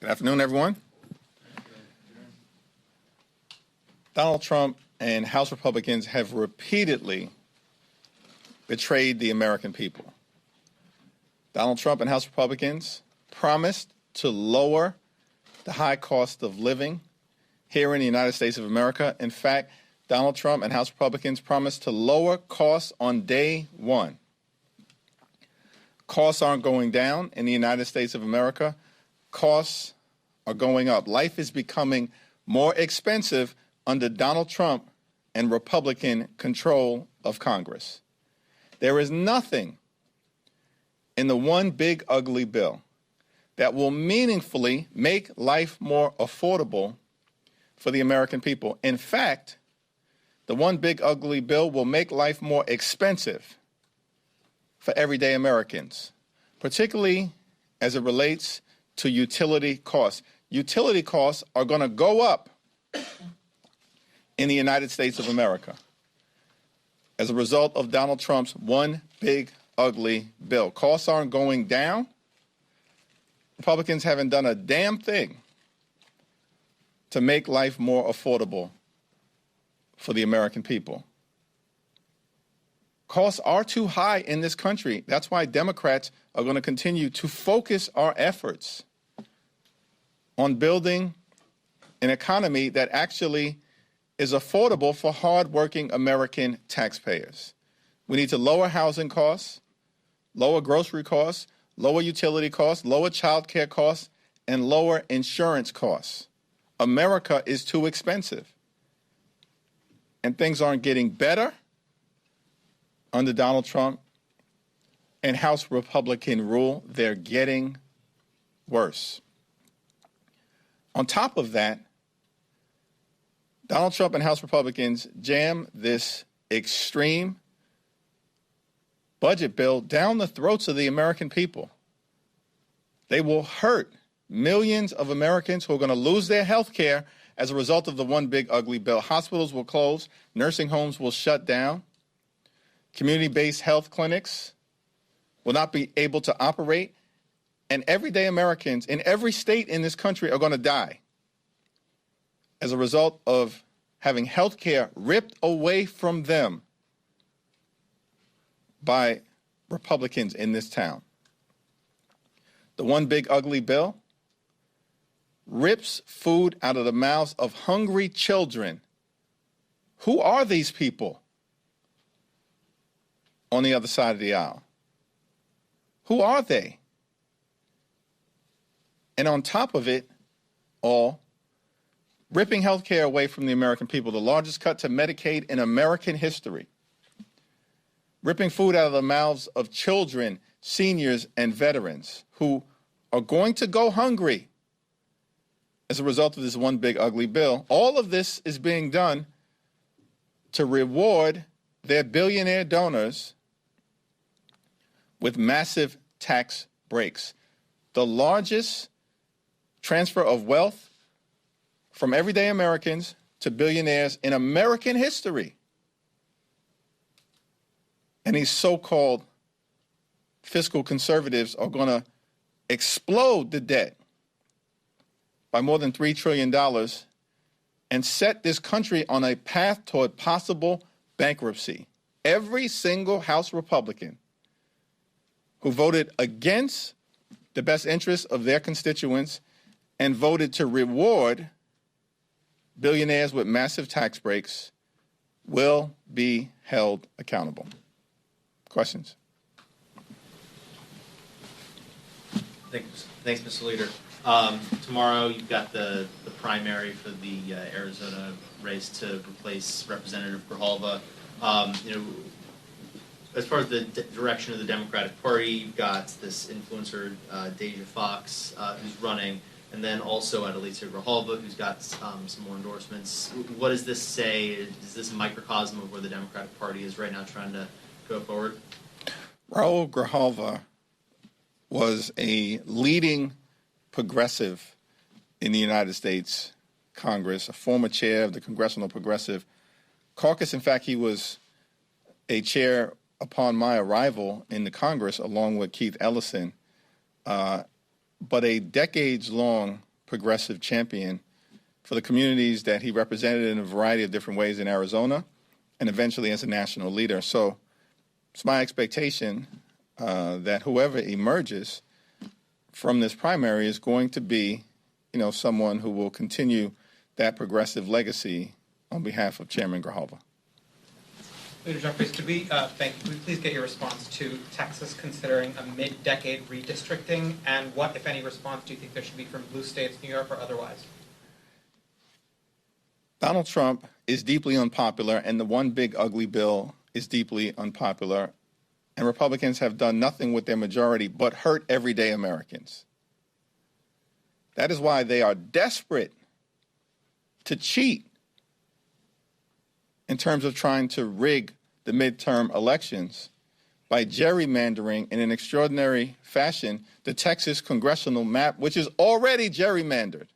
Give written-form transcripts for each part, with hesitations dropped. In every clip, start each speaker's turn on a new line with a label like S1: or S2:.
S1: Good afternoon, everyone. Donald Trump and House Republicans have repeatedly betrayed the American people. Donald Trump and House Republicans promised to lower the high cost of living here in the United States of America. In fact, Donald Trump and House Republicans promised to lower costs on day one. Costs aren't going down in the United States of America. Costs are going up. Life is becoming more expensive under Donald Trump and Republican control of Congress. There is nothing in the one big ugly bill that will meaningfully make life more affordable for the American people. In fact, the one big ugly bill will make life more expensive for everyday Americans, particularly as it relates to utility costs. Utility costs are going to go up in the United States of America as a result of Donald Trump's one big ugly bill. Costs aren't going down. Republicans haven't done a damn thing to make life more affordable for the American people. Costs are too high in this country. That's why Democrats are going to continue to focus our efforts on building an economy that actually is affordable for hardworking American taxpayers. We need to lower housing costs, lower grocery costs, lower utility costs, lower child care costs, and lower insurance costs. America is too expensive. And things aren't getting better under Donald Trump and House Republican rule. They're getting worse. On top of that, Donald Trump and House Republicans jam this extreme budget bill down the throats of the American people. They will hurt millions of Americans who are going to lose their health care as a result of the one big ugly bill. Hospitals will close, nursing homes will shut down, community-based health clinics will not be able to operate, and everyday Americans in every state in this country are going to die as a result of having health care ripped away from them by Republicans in this town. The one big ugly bill rips food out of the mouths of hungry children. Who are these people on the other side of the aisle? Who are they? And on top of it all, ripping health care away from the American people, the largest cut to Medicaid in American history, ripping food out of the mouths of children, seniors, and veterans who are going to go hungry as a result of this one big ugly bill. All of this is being done to reward their billionaire donors with massive tax breaks. The largest transfer of wealth from everyday Americans to billionaires in American history. And these so-called fiscal conservatives are going to explode the debt by more than $3 trillion and set this country on a path toward possible bankruptcy. Every single House Republican who voted against the best interests of their constituents and voted to reward billionaires with massive tax breaks will be held accountable. Questions?
S2: Thanks, Mr. Leader. Tomorrow you've got the primary for the Arizona race to replace Representative Grijalva. As far as the direction of the Democratic Party, you've got this influencer, Deja Fox, who's running, and then also Adelicia Grijalva, who's got some more endorsements. What does this say? Is this a microcosm of where the Democratic Party is right now trying to go forward?
S1: Raul Grijalva was a leading progressive in the United States Congress, a former chair of the Congressional Progressive Caucus. In fact, he was a chair upon my arrival in the Congress along with Keith Ellison, but a decades-long progressive champion for the communities that he represented in a variety of different ways in Arizona, and eventually as a national leader. So it's my expectation that whoever emerges from this primary is going to be, someone who will continue that progressive legacy on behalf of Chairman Grijalva.
S3: Leader Jeffries, could we please get your response to Texas considering a mid-decade redistricting, and what, if any, response do you think there should be from blue states, New York, or otherwise?
S1: Donald Trump is deeply unpopular, and the one big ugly bill is deeply unpopular, and Republicans have done nothing with their majority but hurt everyday Americans. That is why they are desperate to cheat in terms of trying to rig the midterm elections by gerrymandering in an extraordinary fashion the Texas congressional map, which is already gerrymandered.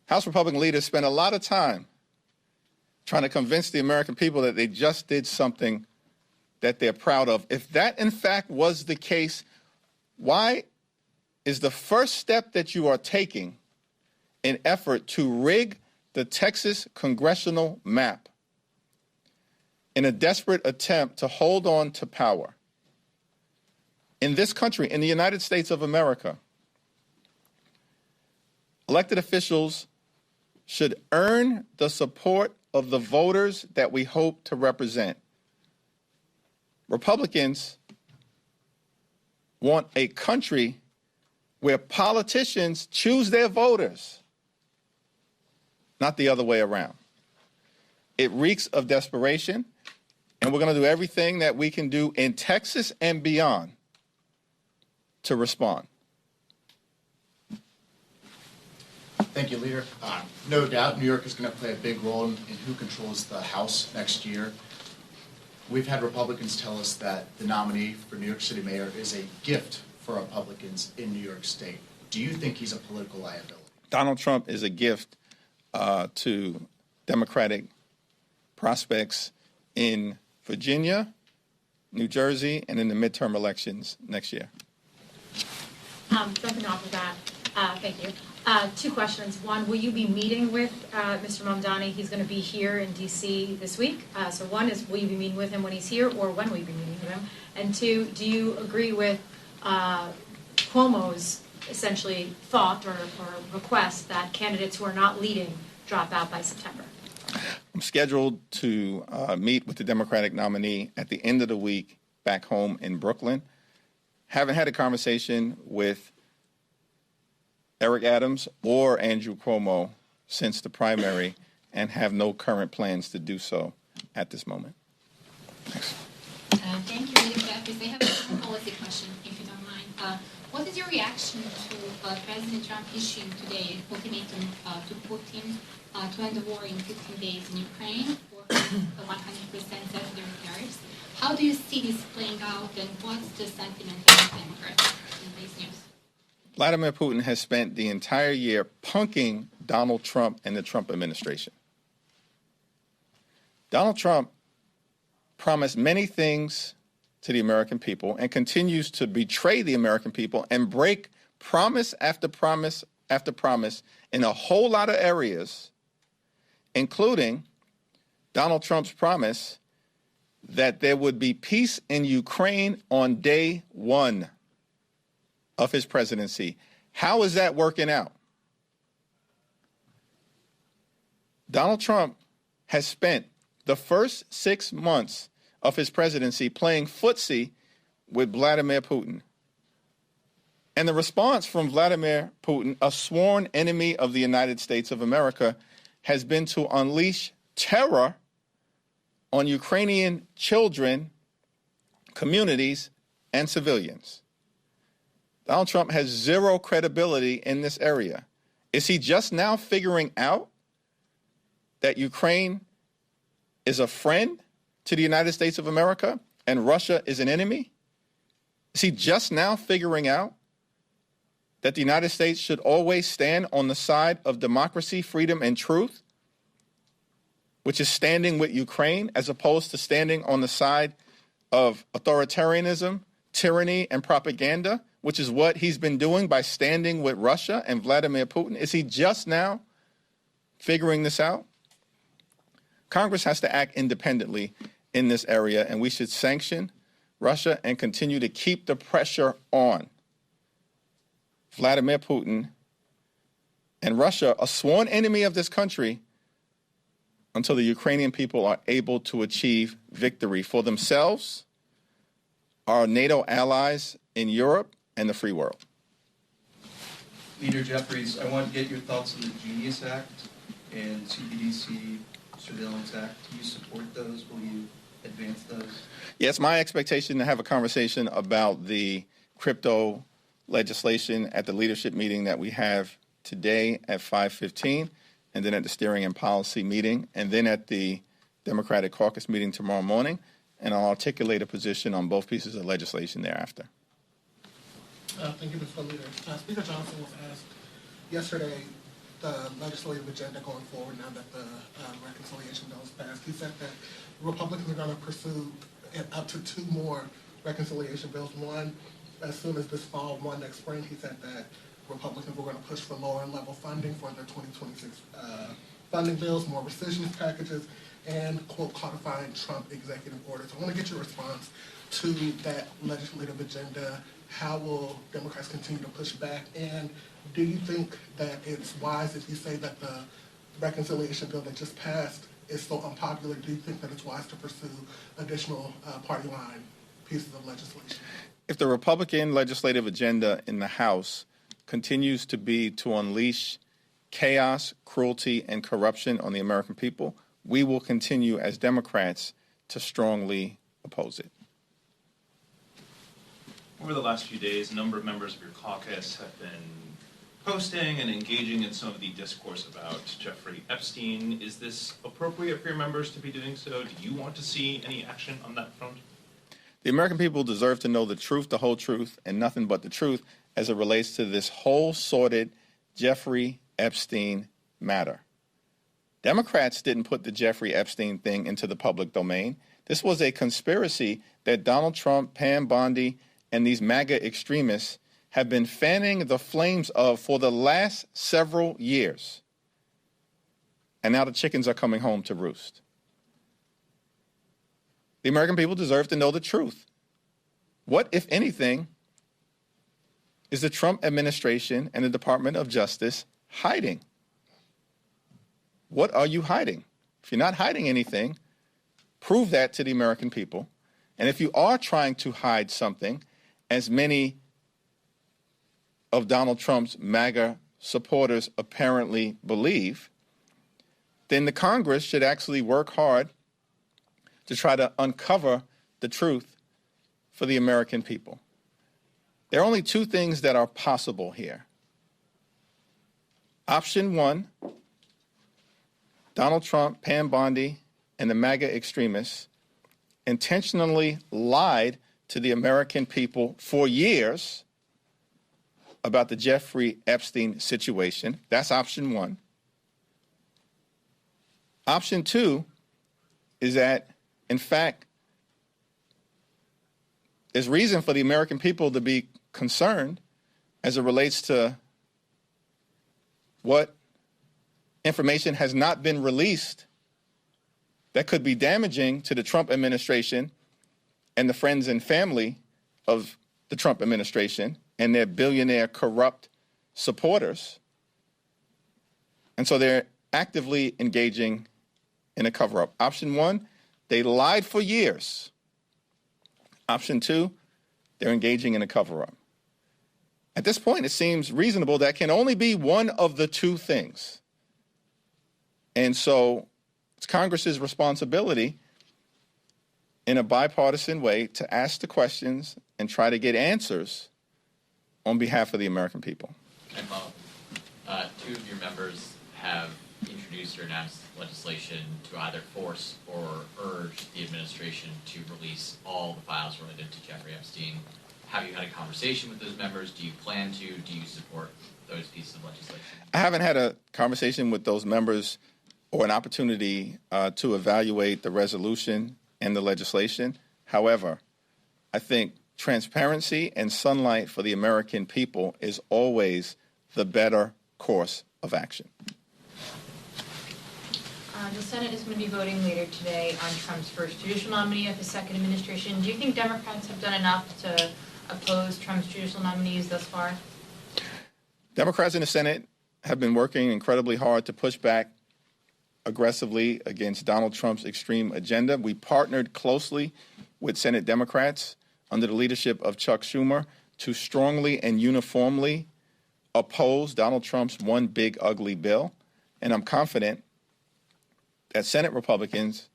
S1: House Republican leaders spent a lot of time trying to convince the American people that they just did something that they're proud of. If that, in fact, was the case, why is the first step that you are taking an effort to rig the Texas congressional map in a desperate attempt to hold on to power? In this country, in the United States of America, elected officials should earn the support of the voters that we hope to represent. Republicans want a country where politicians choose their voters, not the other way around. It reeks of desperation, and we're going to do everything that we can do in Texas and beyond to respond.
S4: Thank you, Leader. No doubt New York is going to play a big role in who controls the House next year. We've had Republicans tell us that the nominee for New York City mayor is a gift for Republicans in New York State. Do you think he's a political liability?
S1: Donald Trump is a gift to Democratic prospects in Virginia, New Jersey, and in the midterm elections next year.
S5: Jumping off of that, thank you. Two questions. One, will you be meeting with Mr. Mamdani? He's going to be here in D.C. this week. So one is, will you be meeting with him when he's here, or when will you be meeting with him? And two, do you agree with Cuomo's essentially thought or request that candidates who are not leading drop out by September?
S1: I'm scheduled to meet with the Democratic nominee at the end of the week back home in Brooklyn. Haven't had a conversation with Eric Adams or Andrew Cuomo since the primary, and have no current plans to do so at this moment. Thanks.
S6: Thank you, Leader Jeffries. I have a policy question, if you don't mind. What is your reaction to President Trump issuing today an ultimatum to Putin to end the war in 15 days in Ukraine for 100% secondary tariffs? How do you see this playing out, and what's the sentiment of the Democrats in these news?
S1: Vladimir Putin has spent the entire year punking Donald Trump and the Trump administration. Donald Trump promised many things to the American people and continues to betray the American people and break promise after promise after promise in a whole lot of areas, including Donald Trump's promise that there would be peace in Ukraine on day one of his presidency. How is that working out? Donald Trump has spent the first 6 months of his presidency playing footsie with Vladimir Putin. And the response from Vladimir Putin, a sworn enemy of the United States of America, has been to unleash terror on Ukrainian children, communities, and civilians. Donald Trump has zero credibility in this area. Is he just now figuring out that Ukraine is a friend to the United States of America and Russia is an enemy? Is he just now figuring out that the United States should always stand on the side of democracy, freedom, and truth, which is standing with Ukraine, as opposed to standing on the side of authoritarianism, tyranny, and propaganda, which is what he's been doing by standing with Russia and Vladimir Putin? Is he just now figuring this out? Congress has to act independently in this area, and we should sanction Russia and continue to keep the pressure on Vladimir Putin and Russia, a sworn enemy of this country, until the Ukrainian people are able to achieve victory for themselves, our NATO allies in Europe, and the free world.
S7: Leader Jeffries, I want to get your thoughts on the Genius Act and CBDC Surveillance Act. Do you support those? Will you advance those?
S1: Yes, my expectation to have a conversation about the crypto legislation at the leadership meeting that we have today at 5:15, and then at the steering and policy meeting, and then at the Democratic caucus meeting tomorrow morning, and I'll articulate a position on both pieces of legislation thereafter.
S8: Thank you, Mr. Leader. Speaker Johnson was asked yesterday the legislative agenda going forward now that the reconciliation bill is passed. He said that Republicans are going to pursue up to 2 more reconciliation bills. One as soon as this fall, one next spring. He said that Republicans were going to push for lower level funding for their 2026 funding bills, more rescission packages, and, quote, codifying Trump executive orders. I want to get your response to that legislative agenda. How will Democrats continue to push back? And do you think that it's wise if you say that the reconciliation bill that just passed is so unpopular? Do you think that it's wise to pursue additional party line pieces of legislation?
S1: If the Republican legislative agenda in the House continues to be to unleash chaos, cruelty, and corruption on the American people, we will continue as Democrats to strongly oppose it.
S9: Over the last few days, a number of members of your caucus have been posting and engaging in some of the discourse about Jeffrey Epstein. Is this appropriate for your members to be doing so? Do you want to see any action on that front?
S1: The American people deserve to know the truth, the whole truth, and nothing but the truth as it relates to this whole sordid Jeffrey Epstein matter. Democrats didn't put the Jeffrey Epstein thing into the public domain. This was a conspiracy that Donald Trump, Pam Bondi, and these MAGA extremists have been fanning the flames of for the last several years. And now the chickens are coming home to roost. The American people deserve to know the truth. What, if anything, is the Trump administration and the Department of Justice hiding? What are you hiding? If you're not hiding anything, prove that to the American people. And if you are trying to hide something, as many of Donald Trump's MAGA supporters apparently believe, then the Congress should actually work hard to try to uncover the truth for the American people. There are only 2 things that are possible here. Option 1, Donald Trump, Pam Bondi, and the MAGA extremists intentionally lied to the American people for years about the Jeffrey Epstein situation. That's option 1. Option 2 is that, in fact, there's reason for the American people to be concerned as it relates to what information has not been released that could be damaging to the Trump administration and the friends and family of the Trump administration and their billionaire corrupt supporters. And so they're actively engaging in a cover-up. Option 1, they lied for years. Option 2, they're engaging in a cover-up. At this point, it seems reasonable that can only be one of the 2 things. And so it's Congress's responsibility in a bipartisan way to ask the questions and try to get answers on behalf of the American people.
S10: And 2 of your members have introduced or announced legislation to either force or urge the administration to release all the files related to Jeffrey Epstein. Have you had a conversation with those members? Do you plan to? Do you support those pieces of legislation?
S1: I haven't had a conversation with those members or an opportunity to evaluate the resolution and the legislation. However, I think transparency and sunlight for the American people is always the better course of action.
S5: The Senate is going to be voting later today on Trump's first judicial nominee of his second administration. Do you think Democrats have done enough to oppose Trump's judicial nominees thus far?
S1: Democrats in the Senate have been working incredibly hard to push back aggressively against Donald Trump's extreme agenda. We partnered closely with Senate Democrats under the leadership of Chuck Schumer to strongly and uniformly oppose Donald Trump's one big ugly bill. And I'm confident that Senate Republicans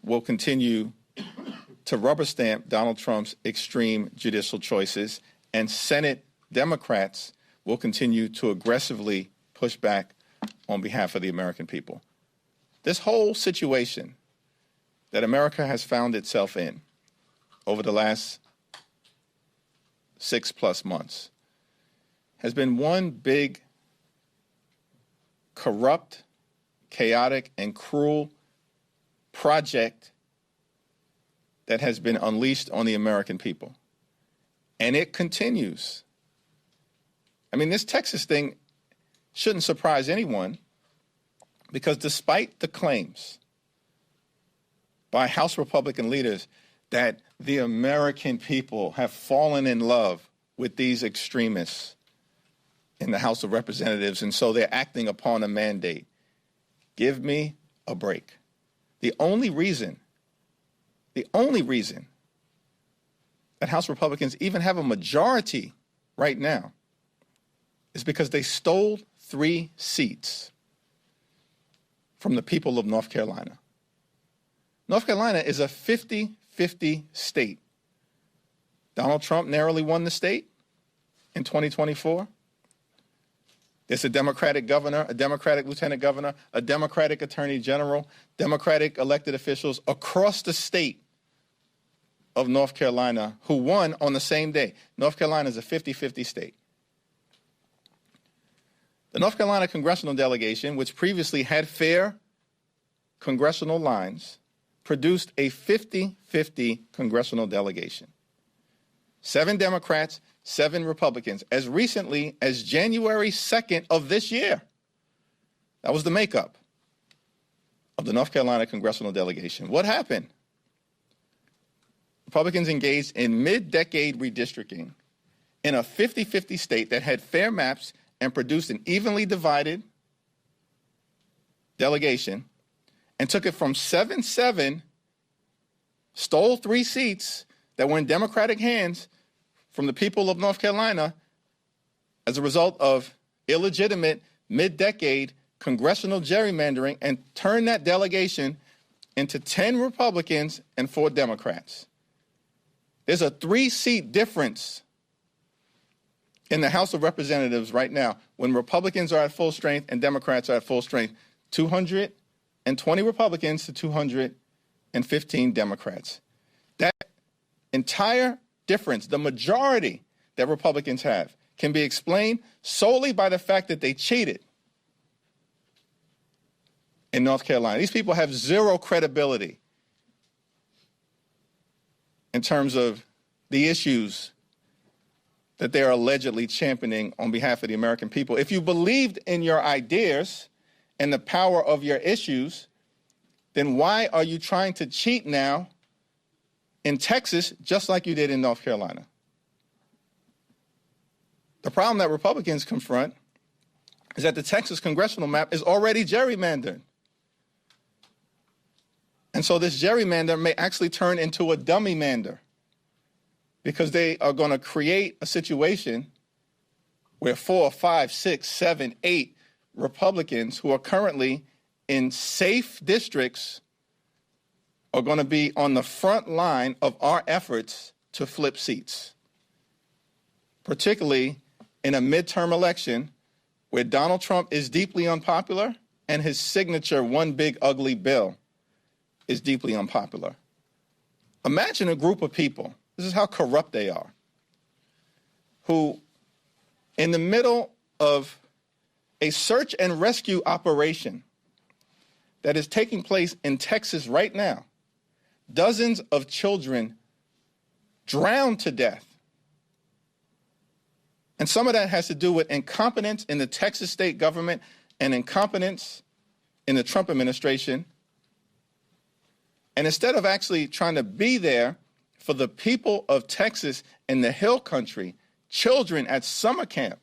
S1: will continue to rubber stamp Donald Trump's extreme judicial choices, and Senate Democrats will continue to aggressively push back on behalf of the American people. This whole situation that America has found itself in over the last 6+ months has been one big corrupt, chaotic, and cruel project that has been unleashed on the American people. And it continues. I mean, this Texas thing shouldn't surprise anyone, because despite the claims by House Republican leaders that the American people have fallen in love with these extremists in the House of Representatives, and so they're acting upon a mandate, give me a break. The only reason that House Republicans even have a majority right now is because they stole 3 seats from the people of North Carolina. North Carolina is a 50-50 state. Donald Trump narrowly won the state in 2024. There's a Democratic governor, a Democratic lieutenant governor, a Democratic attorney general, Democratic elected officials across the state of North Carolina who won on the same day. North Carolina is a 50-50 state. The North Carolina congressional delegation, which previously had fair congressional lines, produced a 50-50 congressional delegation. 7 Democrats, 7 Republicans, as recently as January 2nd of this year. That was the makeup of the North Carolina congressional delegation. What happened? Republicans engaged in mid-decade redistricting in a 50-50 state that had fair maps and produced an evenly divided delegation, and took it from 7-7, stole 3 seats that were in Democratic hands from the people of North Carolina as a result of illegitimate mid-decade congressional gerrymandering, and turned that delegation into 10 Republicans and 4 Democrats. There's a 3-seat difference in the House of Representatives right now when Republicans are at full strength and Democrats are at full strength. 220 Republicans to 215 Democrats. That entire difference, the majority that Republicans have, can be explained solely by the fact that they cheated in North Carolina. These people have zero credibility in terms of the issues that they are allegedly championing on behalf of the American people. If you believed in your ideas and the power of your issues, then why are you trying to cheat now in Texas just like you did in North Carolina? The problem that Republicans confront is that the Texas congressional map is already gerrymandered. And so this gerrymander may actually turn into a dummy mander, because they are going to create a situation where 4, 5, 6, 7, 8 Republicans who are currently in safe districts are going to be on the front line of our efforts to flip seats, particularly in a midterm election where Donald Trump is deeply unpopular and his signature one big ugly bill is deeply unpopular. Imagine a group of people, this is how corrupt they are, who in the middle of a search and rescue operation that is taking place in Texas right now, dozens of children drowned to death. And some of that has to do with incompetence in the Texas state government and incompetence in the Trump administration. And instead of actually trying to be there for the people of Texas and the Hill Country, children at summer camp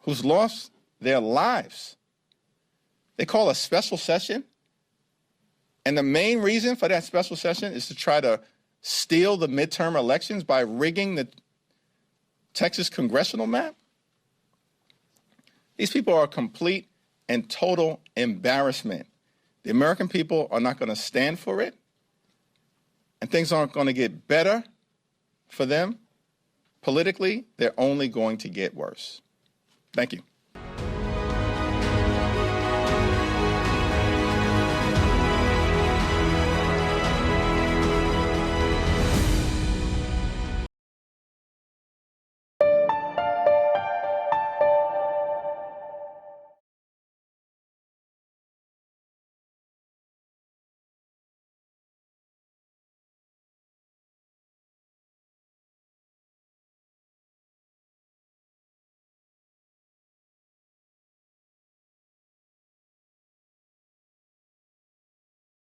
S1: who's lost their lives, they call a special session. And the main reason for that special session is to try to steal the midterm elections by rigging the Texas congressional map. These people are a complete and total embarrassment. The American people are not going to stand for it, and things aren't going to get better for them politically. They're only going to get worse. Thank you.